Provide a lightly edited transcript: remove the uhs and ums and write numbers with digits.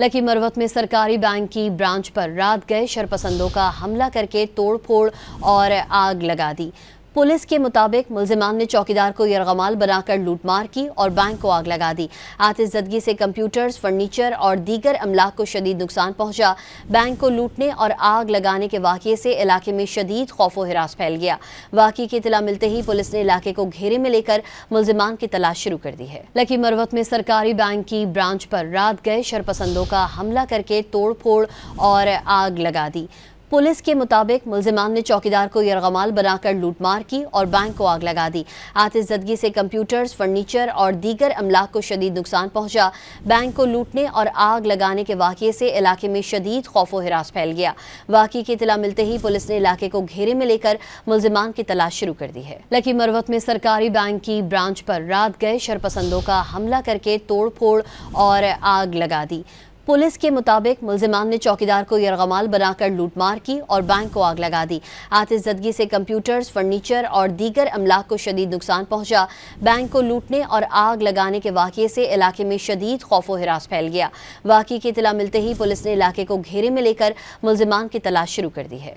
Lucky Marwat में सरकारी bank की ब्रांच पर रात गए शरपसंदों का हमला करके तोड़फोड़ और आग लगा दी। पुलिस के मुताबिक मुल्जिमान ने चौकीदार को यरगमाल बनाकर लूटमार की और बैंक को आग लगा दी। आतिशज़दगी से कंप्यूटर्स, फर्नीचर और दीगर अमलाक को शदीद नुकसान पहुंचा। बैंक को लूटने और आग लगाने के वाक़ये से इलाके में शदीद खौफ व हिरास फैल गया। वाक़ये की इत्तला मिलते ही पुलिस ने इलाके को घेरे में लेकर मुल्जिमान की तलाश शुरू कर दी है। लकी मरवत में सरकारी बैंक की ब्रांच पर रात गए शरपसंदों का हमला करके तोड़फोड़ और आग लगा दी। पुलिस के मुताबिक मुल्जिमान ने चौकीदार को यरगमाल बनाकर लूटमार की और बैंक को आग लगा दी। आतिशज़दगी से कंप्यूटर्स, फर्नीचर और दीगर अमलाक को शदीद नुकसान पहुंचा। बैंक को लूटने और आग लगाने के वाक़ये से इलाके में शदीद खौफ व हिरास फैल गया। वाक़ये की इत्तला मिलते ही पुलिस ने इलाके को घेरे में लेकर मुल्जिमान की तलाश शुरू कर दी है। लकी मरवत में सरकारी बैंक की ब्रांच पर रात गए शरपसंदों का हमला करके तोड़फोड़ और आग लगा दी। पुलिस के मुताबिक मुल्जिमान ने चौकीदार को यरगमाल बनाकर लूटमार की और बैंक को आग लगा दी। आतिशज़दगी से कंप्यूटर्स, फर्नीचर और दीगर अमलाक को शदीद नुकसान पहुंचा। बैंक को लूटने और आग लगाने के वाक़ये से इलाके में शदीद खौफ व हिरास फैल गया। वाक़ये की इत्तला मिलते ही पुलिस ने इलाके को घेरे में लेकर मुल्जिमान की तलाश शुरू कर दी है।